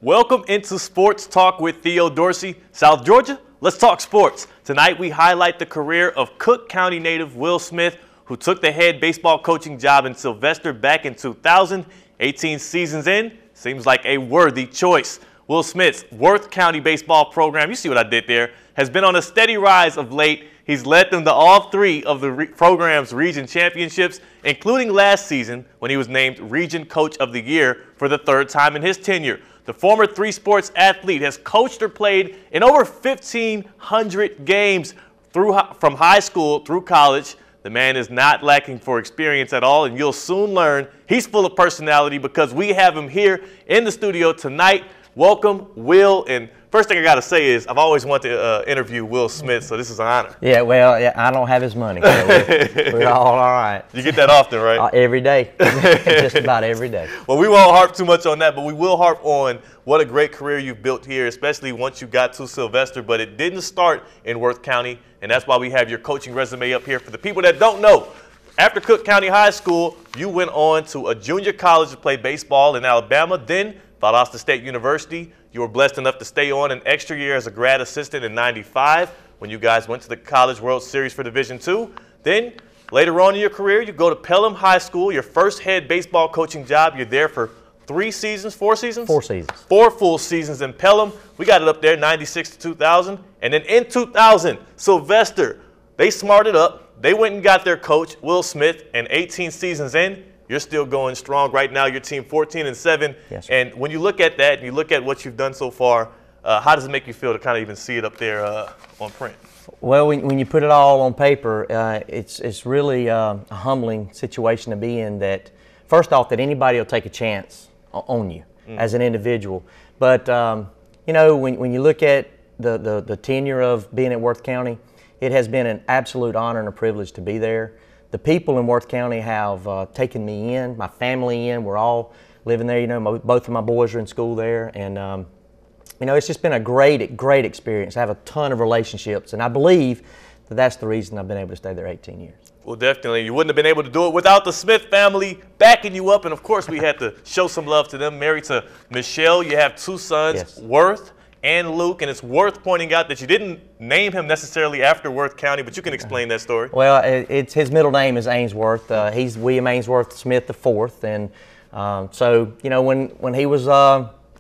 Welcome into Sports Talk with Theo Dorsey. South Georgia, let's talk sports. Tonight we highlight the career of Cook County native Will Smith, who took the head baseball coaching job in Sylvester back in 2000. 18 seasons in, seems like a worthy choice. Will Smith's Worth County baseball program, you see what I did there, has been on a steady rise of late. He's led them to all three of the program's region championships, including last season when he was named Region Coach of the Year for the third time in his tenure. The former three-sports athlete has coached or played in over 1,500 games from high school through college. The man is not lacking for experience at all, and you'll soon learn he's full of personality because we have him here in the studio tonight. Welcome, Will. And first thing I got to say is I've always wanted to interview Will Smith, so this is an honor. Yeah, well, I don't have his money, so we're all right. You get that often, right? Every day, just about every day. Well, we won't harp too much on that, but we will harp on what a great career you've built here, especially once you got to Sylvester. But it didn't start in Worth County, and that's why we have your coaching resume up here. For the people that don't know, after Cook County High School, you went on to a junior college to play baseball in Alabama, then Valdosta State University. You were blessed enough to stay on an extra year as a grad assistant in '95 when you guys went to the College World Series for Division II. Then later on in your career, you go to Pelham High School, your first head baseball coaching job. You're there for 3 seasons, 4 seasons? 4 seasons. 4 full seasons in Pelham. We got it up there, 96 to 2000. And then in 2000, Sylvester, they smarted up. They went and got their coach, Will Smith, and 18 seasons in, you're still going strong. Right now, your team 14-7. Yes, sir. And when you look at that and you look at what you've done so far, how does it make you feel to kind of even see it up there on print? Well, when you put it all on paper, it's really a humbling situation to be in that, first off, that anybody will take a chance on you as an individual. But, you know, when you look at the tenure of being at Worth County, it has been an absolute honor and a privilege to be there. The people in Worth County have taken me in, my family in. We're all living there. You know, both of my boys are in school there. And, you know, it's just been a great experience. I have a ton of relationships, and I believe that that's the reason I've been able to stay there 18 years. Well, definitely. You wouldn't have been able to do it without the Smith family backing you up. And, of course, we had to show some love to them. Married to Michelle, you have 2 sons, Yes. Worth and Luke. And it's worth pointing out that you didn't name him necessarily after Worth County, but you can explain that story. Well, his middle name is Ainsworth. He's William Ainsworth Smith IV. And so, you know, when he was,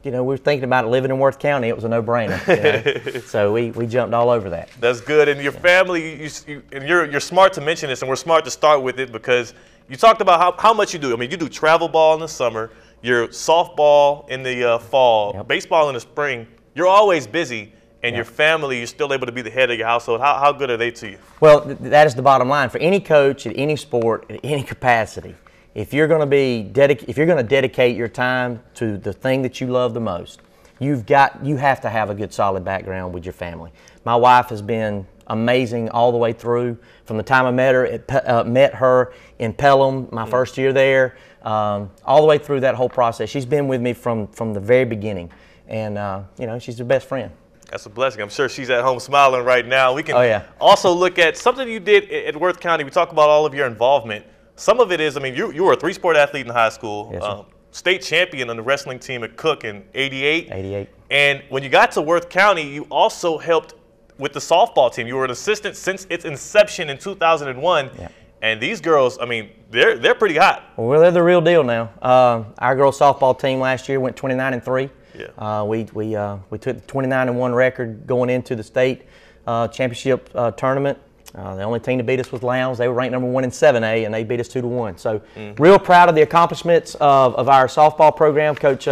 you know, we were thinking about living in Worth County, it was a no-brainer. You know? So we jumped all over that. That's good. And your family, you're smart to mention this, and we're smart to start with it because you talked about how much you do. I mean, you do travel ball in the summer, your softball in the fall, Yep. baseball in the spring. You're always busy, and Yep. your family, you're still able to be the head of your household. How good are they to you? Well, that is the bottom line. For any coach at any sport, at any capacity, if you're going to dedicate your time to the thing that you love the most, you have to have a good solid background with your family. My wife has been amazing all the way through. From the time I met her in Pelham, my first year there, all the way through that whole process. She's been with me from the very beginning, and you know, she's the best friend. That's a blessing. I'm sure she's at home smiling right now. We can also look at something you did at Worth County. We talk about all of your involvement. Some of it is, I mean, you were a 3-sport athlete in high school, Yes, state champion on the wrestling team at Cook in '88. '88. And when you got to Worth County, you also helped with the softball team. You were an assistant since its inception in 2001. Yeah. And these girls, I mean, they're pretty hot. Well, they're the real deal now. Our girls softball team last year went 29-3. Yeah. We took the 29-1 record going into the state championship tournament. The only team to beat us was Lowndes. They were ranked number 1 in 7A, and they beat us 2-1. So real proud of the accomplishments of our softball program. Coach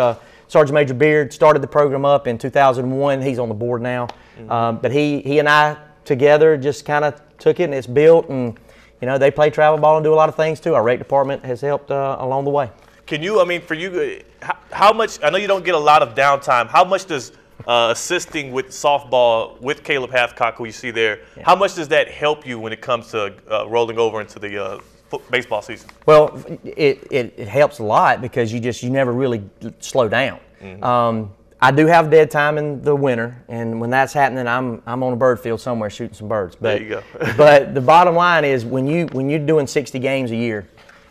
Sergeant Major Beard started the program up in 2001. He's on the board now. But he and I together just kind of took it, and it's built. And, you know, they play travel ball and do a lot of things, too. Our rec department has helped along the way. Can you, I mean, for you, how much, I know you don't get a lot of downtime. How much does assisting with softball with Caleb Hathcock, who you see there, how much does that help you when it comes to rolling over into the baseball season? Well, it helps a lot because you never really slow down. I do have dead time in the winter, and when that's happening, I'm on a bird field somewhere shooting some birds. But, there you go. but the bottom line is when you're doing 60 games a year,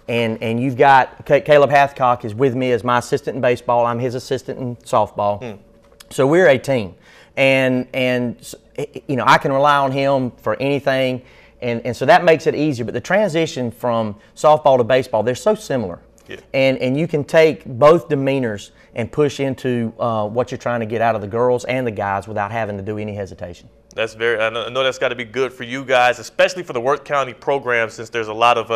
and you've got Caleb Hathcock is with me as my assistant in baseball. I'm his assistant in softball. So we're a team, and you know, I can rely on him for anything, and so that makes it easier. But the transition from softball to baseball, they're so similar. Yeah. And you can take both demeanors and push into what you're trying to get out of the girls and the guys without having to do any hesitation. That's I know that's got to be good for you guys, especially for the Worth County program, since there's a lot of,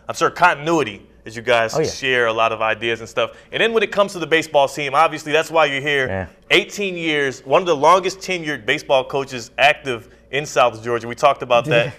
I'm sure, continuity as you guys share a lot of ideas and stuff. And then when it comes to the baseball team, obviously that's why you're here. Yeah. 18 years, one of the longest tenured baseball coaches active in South Georgia. We talked about that.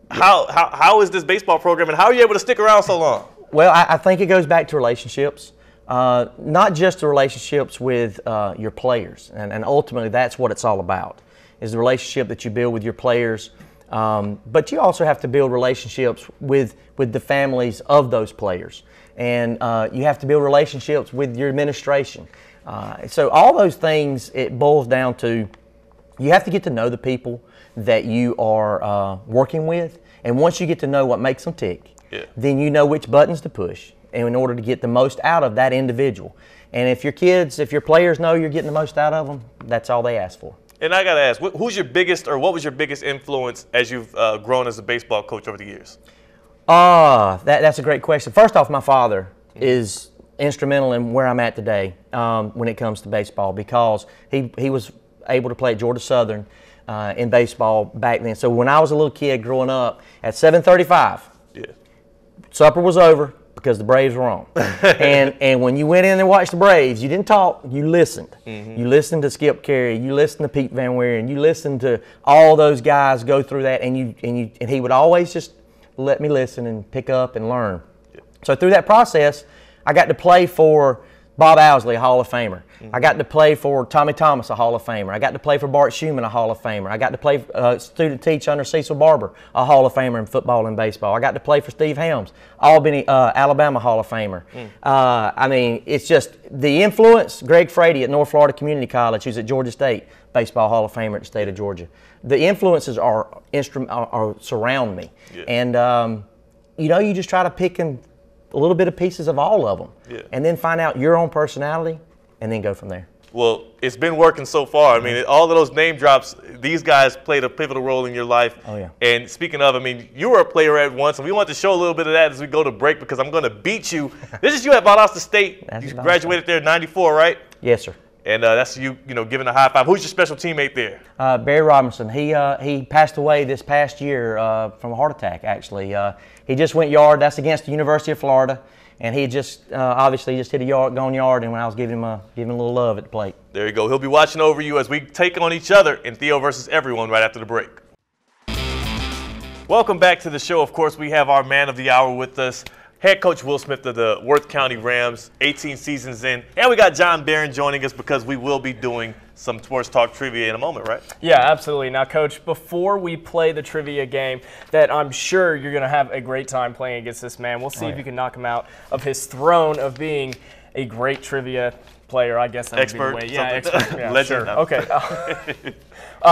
How is this baseball program, and how are you able to stick around so long? Well, I think it goes back to relationships, not just the relationships with your players, and ultimately that's what it's all about, is the relationship that you build with your players, but you also have to build relationships with the families of those players, and you have to build relationships with your administration. So all those things, it boils down to, you have to get to know the people that you are working with, and once you get to know what makes them tick, then you know which buttons to push in order to get the most out of that individual. And if your players know you're getting the most out of them, that's all they ask for. And I got to ask, who's your biggest, or what was your biggest influence as you've grown as a baseball coach over the years? That's a great question. First off, my father is instrumental in where I'm at today when it comes to baseball, because he was able to play at Georgia Southern in baseball back then. So when I was a little kid growing up, at 7:35, supper was over because the Braves were on. and when you went in and watched the Braves, you didn't talk, you listened. You listened to Skip Carey, you listened to Pete Van Weeren, you listened to all those guys go through that, and he would always just let me listen and pick up and learn. So through that process, I got to play for Bob Owsley, a Hall of Famer. I got to play for Tommy Thomas, a Hall of Famer. I got to play for Bart Schumann, a Hall of Famer. I got to play student teach under Cecil Barber, a Hall of Famer in football and baseball. I got to play for Steve Helms, Albany, Alabama Hall of Famer. I mean, it's just the influence. Greg Frady at North Florida Community College, who's at Georgia State, baseball Hall of Famer at the state of Georgia. The influences are surround me, and you know, you just try to pick a little bit of pieces of all of them, and then find out your own personality, and then go from there. Well, it's been working so far. I mean, all of those name drops, these guys played a pivotal role in your life. Oh, yeah. And speaking of, I mean, you were a player at once, and we want to show a little bit of that as we go to break, because I'm going to beat you. This is you at Valdosta State. You graduated there in '94, right? Yes, sir. And that's you know, giving a high five. Who's your special teammate there? Barry Robinson. He passed away this past year from a heart attack, actually. He just went yard. That's against the University of Florida. And he just obviously just hit a gone yard, and when I was giving him a little love at the plate. There you go. He'll be watching over you as we take on each other in Theo versus Everyone right after the break. Welcome back to the show. Of course, we have our man of the hour with us, head coach Will Smith of the Worth County Rams, 18 seasons in. And we got John Barron joining us because we will be doing some sports talk trivia in a moment, right? Yeah, absolutely. Now, Coach, before we play the trivia game that I'm sure you're going to have a great time playing against this man, we'll see if you can knock him out of his throne of being a great trivia player. I guess that expert, would be the way. Yeah, expert. Yeah, legend. Sure. Okay.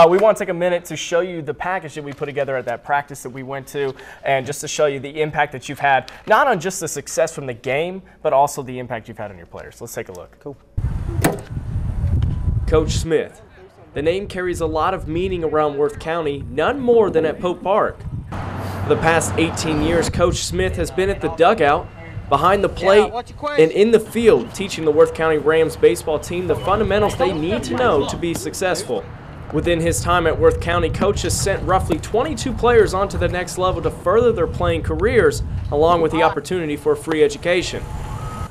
We want to take a minute to show you the package that we put together at that practice that we went to, and just to show you the impact that you've had, not on just the success from the game, but also the impact you've had on your players. Let's take a look. Cool. Coach Smith. The name carries a lot of meaning around Worth County, none more than at Pope Park. For the past 18 years, Coach Smith has been at the dugout, behind the plate, and in the field, teaching the Worth County Rams baseball team the fundamentals they need to know to be successful. Within his time at Worth County, Coach has sent roughly 22 players onto the next level to further their playing careers, along with the opportunity for free education.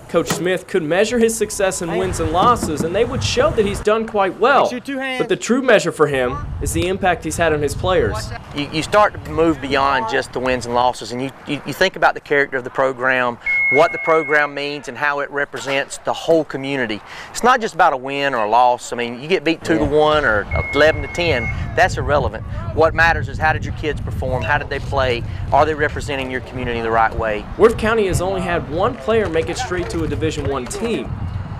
Coach Smith could measure his success in wins and losses, and they would show that he's done quite well. But the true measure for him is the impact he's had on his players. You start to move beyond just the wins and losses, and you think about the character of the program, what the program means, and how it represents the whole community. It's not just about a win or a loss. I mean, you get beat 2-1 or 11-10, that's irrelevant. What matters is, how did your kids perform? How did they play? Are they representing your community the right way? Worth County has only had one player make it straight to a Division I team,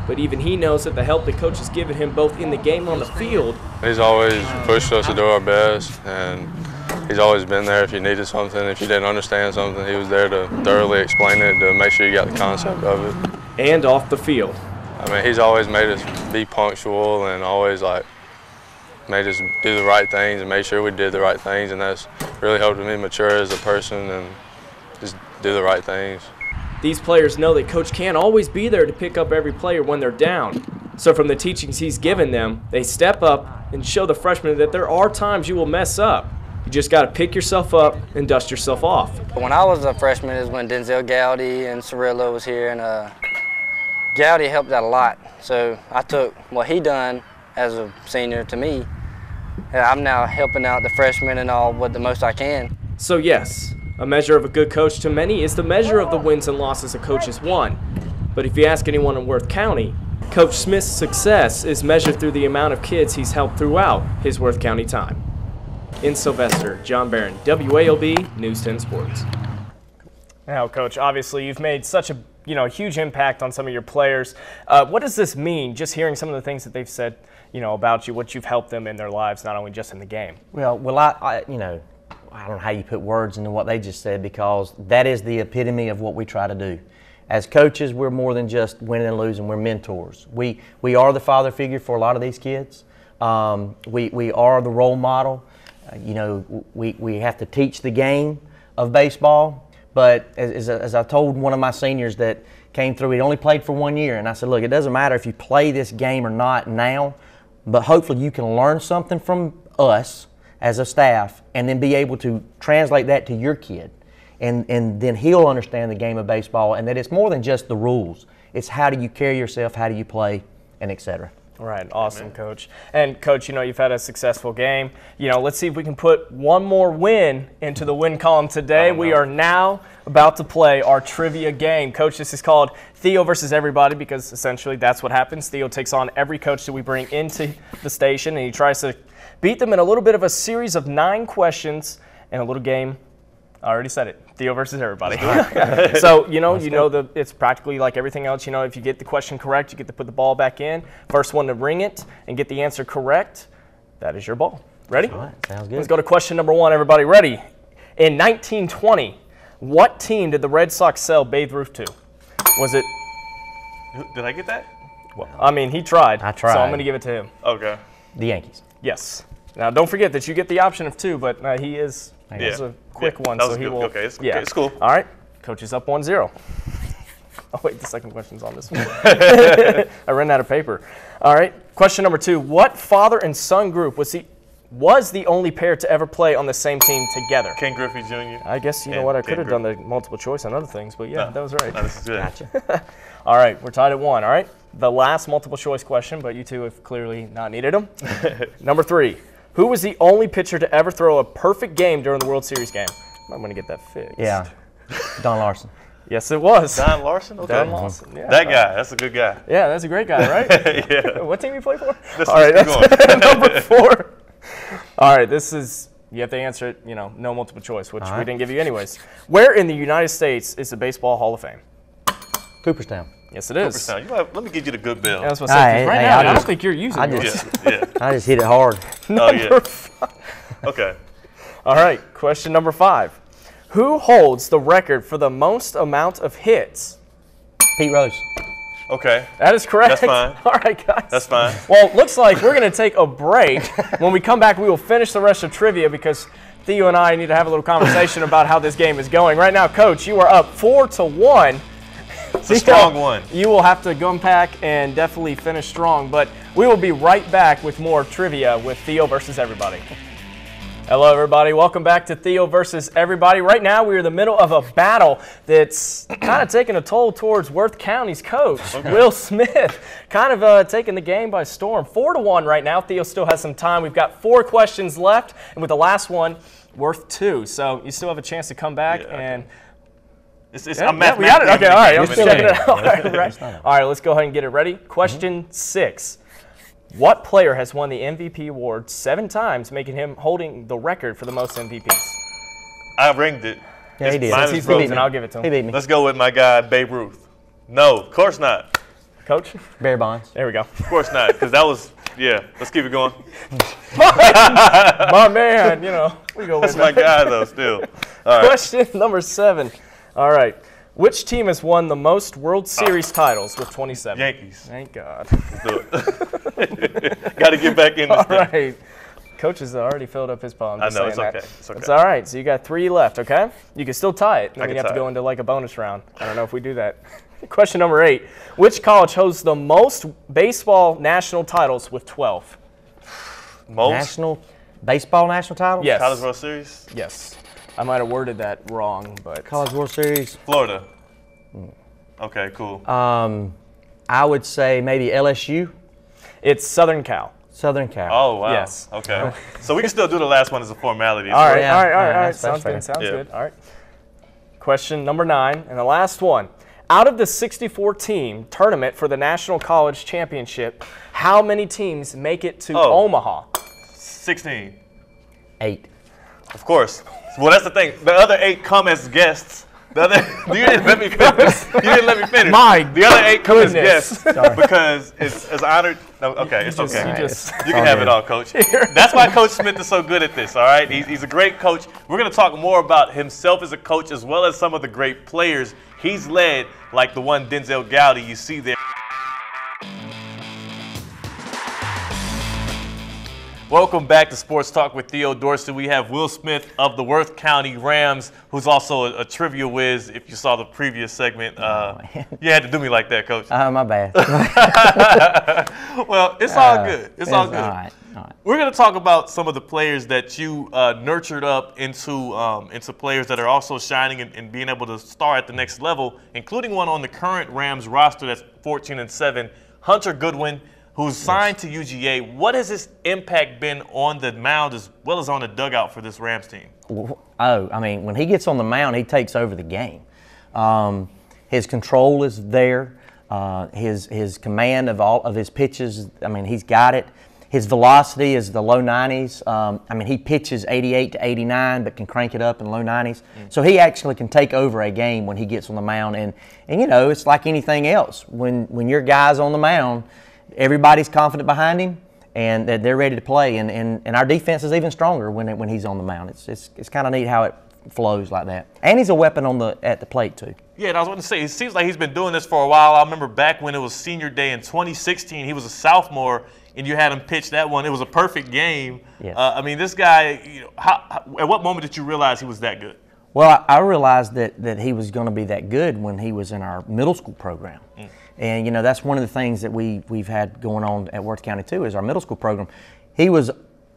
but even he knows that the help the coach has given him both in the game and on the field. He's always pushed us to do our best, and he's always been there if you needed something. If you didn't understand something, he was there to thoroughly explain it, to make sure you got the concept of it. And off the field. I mean, he's always made us be punctual and always like made us do the right things and made sure we did the right things, and that's really helped me mature as a person and just do the right things. These players know that Coach can't always be there to pick up every player when they're down. So from the teachings he's given them, they step up and show the freshmen that there are times you will mess up. You just got to pick yourself up and dust yourself off. When I was a freshman is when Denzel Gowdy and Cirillo was here, and Gowdy helped out a lot. So I took what he done as a senior to me. And I'm now helping out the freshmen and all with the most I can. So yes, a measure of a good coach to many is the measure of the wins and losses a coach has won. But if you ask anyone in Worth County, Coach Smith's success is measured through the amount of kids he's helped throughout his Worth County time. In Sylvester, John Barron, WALB News 10 Sports. Now, Coach, obviously you've made such a huge impact on some of your players. What does this mean, just hearing some of the things that they've said about you, what you've helped them in their lives, not only just in the game? Well, I don't know how you put words into what they just said, because that is the epitome of what we try to do. As coaches, we're more than just winning and losing. We're mentors. We are the father figure for a lot of these kids. We are the role model. We have to teach the game of baseball. But as I told one of my seniors that came through, he only played for 1 year, and I said, look, it doesn't matter if you play this game or not now, but hopefully you can learn something from us as a staff and then be able to translate that to your kid. And then he'll understand the game of baseball, and that it's more than just the rules. It's how do you carry yourself, how do you play, and et cetera. Right, awesome, Coach. And Coach, you've had a successful game. Let's see if we can put one more win into the win column today. We are now about to play our trivia game. Coach, this is called Theo versus everybody, because essentially that's what happens. Theo takes on every coach that we bring into the station, and he tries to beat them in a little bit of a series of 9 questions and a little game. I already said it. Theo versus everybody. So, it's practically like everything else. If you get the question correct, you get to put the ball back in. First one to ring it and get the answer correct, that is your ball. Ready? All right, sounds good. Let's go to question number 1, everybody. Ready? In 1920, what team did the Red Sox sell Babe Ruth to? Was it? Did I get that? Well, he tried. I tried. So I'm going to give it to him. Okay. The Yankees. Yes. Now, don't forget that you get the option of 2, but he is a quick one, so he will. Okay, it's cool. All right. Coach is up 1-0. Oh, wait, the second question's on this one. I ran out of paper. All right. Question number 2. What father and son group was the only pair to ever play on the same team together? Ken Griffey Jr. I guess, you know what, I could have done the multiple choice on other things, but yeah, that was right. No, this is good. Gotcha. All right, we're tied at 1, all right? The last multiple choice question, but you two have clearly not needed them. Number 3. Who was the only pitcher to ever throw a perfect game during the World Series game? I'm going to get that fixed. Yeah, Don Larson. Yes, it was. Don Larson? Okay. Don Larson, yeah. That guy, that's a good guy. Yeah, that's a great guy, right? Yeah. What team you play for? Let's All right, keep that's number 4. All right, this is, you have to answer it, no multiple choice, which we didn't give you anyways. Where in the United States is the Baseball Hall of Fame? Cooperstown. Yes, it is. Cooperstown. Let me give you the good bill. Yeah, that's what I said. Right now, I don't just- think you're using it. Yeah. I just hit it hard. Number 5. Okay. All right, question number 5. Who holds the record for the most amount of hits? Pete Rose. Okay. That is correct. That's fine. All right, guys. That's fine. Well, looks like we're going to take a break. When we come back, we will finish the rest of trivia because Theo and I need to have a little conversation about how this game is going. Right now, Coach, you are up 4-1. It's a strong one. You will have to go back and definitely finish strong, but we will be right back with more trivia with Theo versus everybody. Hello, everybody. Welcome back to Theo versus everybody. Right now, we're in the middle of a battle that's kind of taking a toll towards Worth County's coach, Will Smith, kind of taking the game by storm. 4-1 right now. Theo still has some time. We've got 4 questions left, and with the last one, Worth 2. So you still have a chance to come back and. I'm we got it. Okay, all right. I'm just checking it out. All right, let's go ahead and get it ready. Question 6. What player has won the MVP award 7 times, making him holding the record for the most MVPs? I ringed it. Yeah, he did. Since he's losing, I'll give it to him. He beat me. Let's go with my guy, Babe Ruth. No, of course not. Coach? Barry Bonds. There we go. Of course not, because that was Yeah, let's keep it going. My man, you know, we go That's with my that. guy, though, still. All right. Question number 7. All right. Which team has won the most World Series titles with 27? Yankees. Thank God. Let's do it. Got to get back in this All thing. right. Coach has already filled up his palm. I know, it's okay. It's okay. It's all right. So you got 3 left, okay? You can still tie it. Then can you have to tie go it. into like a bonus round. I don't know if we do that. Question number 8. Which college hosts the most baseball national titles with 12? Most Baseball national title? Yes. College World Series? Yes. I might have worded that wrong, but College World Series. Florida. Okay, cool. I would say maybe LSU, it's Southern Cal. Southern Cal. Oh, wow. Yes. Okay. So we can still do the last one as a formality. All right, Yeah. all right, all right, Yeah, all right. that's Sounds fair. good, sounds Yeah. good. All right. Question number 9, and the last one. Out of the 64-team tournament for the National College Championship, how many teams make it to Omaha? 16. 8. Of course. Well, that's the thing. The other 8 come as guests. The other, you didn't let me finish. You didn't let me finish. My the other 8 come as goodness. guests because it's honored. No, okay, it's okay. You can all have good. it all, Coach. That's why Coach Smith is so good at this, all right? He's a great coach. We're going to talk more about himself as a coach as well as some of the great players he's led, like the one Denzel Gowdy you see there. Welcome back to Sports Talk with Theo Dorsey. We have Will Smith of the Worth County Rams, who's also a trivia whiz. If you saw the previous segment, you had to do me like that, Coach. My bad. Well, it's all good. It's all good. All right. All right. We're going to talk about some of the players that you nurtured up into players that are also shining and being able to star at the next level, including one on the current Rams roster that's 14-7, Hunter Goodwin, who's signed to UGA. What has his impact been on the mound as well as on the dugout for this Rams team? I mean, when he gets on the mound, he takes over the game. His control is there. His command of all of his pitches, I mean, he's got it. His velocity is the low 90s. I mean, he pitches 88 to 89, but can crank it up in low 90s. So he actually can take over a game when he gets on the mound. And you know, it's like anything else. When your guy's on the mound, everybody's confident behind him, and they're ready to play. And our defense is even stronger when he's on the mound. It's kind of neat how it flows like that. And he's a weapon at the plate too. Yeah, and I was going to say, it seems like he's been doing this for a while. I remember back when it was senior day in 2016, he was a sophomore, and you had him pitch that one. It was a perfect game. Yes. I mean, this guy, you know, at what moment did you realize he was that good? Well, I realized that he was going to be that good when he was in our middle school program. And, you know, that's one of the things that we've had going on at Worth County, too, is our middle school program. He was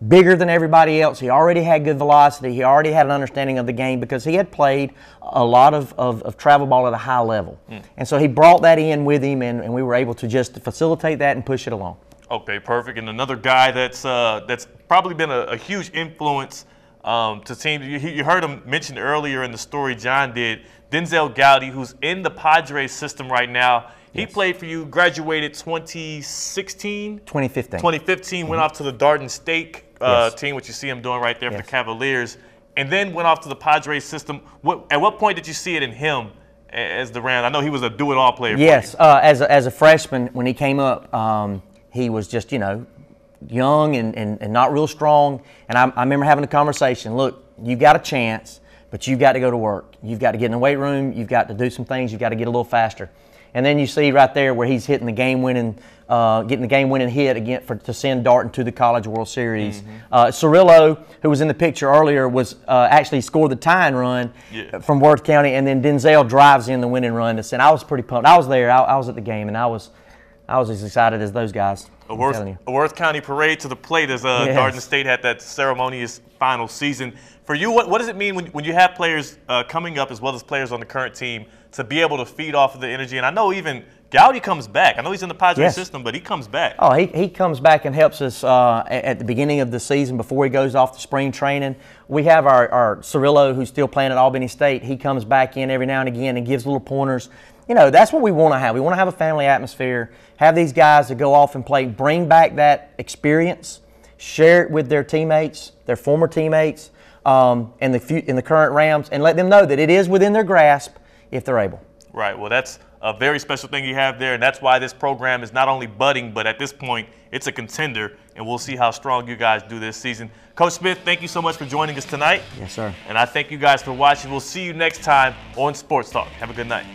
bigger than everybody else. He already had good velocity. He already had an understanding of the game because he had played a lot of travel ball at a high level. And so he brought that in with him, and we were able to just facilitate that and push it along. Okay, perfect. And another guy that's probably been a huge influence to teams. You heard him mentioned earlier in the story John did, Denzel Gowdy, who's in the Padres system right now. He played for you, graduated 2016? 2015. 2015, went off to the Darden State team, which you see him doing right there for the Cavaliers, and then went off to the Padres system. At what point did you see it in him as the Rams? I know he was a do-it-all player. Yes, as a freshman, when he came up, he was just, you know, young and not real strong. And I remember having a conversation. Look, you got a chance, but you've got to go to work. You've got to get in the weight room. You've got to do some things. You've got to get a little faster. And then you see right there where he's hitting the game-winning, getting the game-winning hit again to send Darton to the College World Series. Cirillo, who was in the picture earlier, was actually scored the tying run from Worth County, and then Denzel drives in the winning run to send. I was pretty pumped. I was there. I was at the game, and I was as excited as those guys. A Worth County parade to the plate as Darden State had that ceremonious final season. For you, what does it mean when you have players coming up as well as players on the current team to be able to feed off of the energy? And I know even Gowdy comes back. I know he's in the Padres system, but he comes back. Oh, he comes back and helps us at the beginning of the season before he goes off to spring training. We have our Cirillo, who's still playing at Albany State. He comes back in every now and again and gives little pointers. You know, that's what we want to have. We want to have a family atmosphere, have these guys that go off and play, bring back that experience, share it with their teammates, their former teammates, and in the current Rams, and let them know that it is within their grasp if they're able. Right. Well, that's a very special thing you have there, and that's why this program is not only budding, but at this point, it's a contender, and we'll see how strong you guys do this season. Coach Smith, thank you so much for joining us tonight. Yes, sir. And I thank you guys for watching. We'll see you next time on Sports Talk. Have a good night.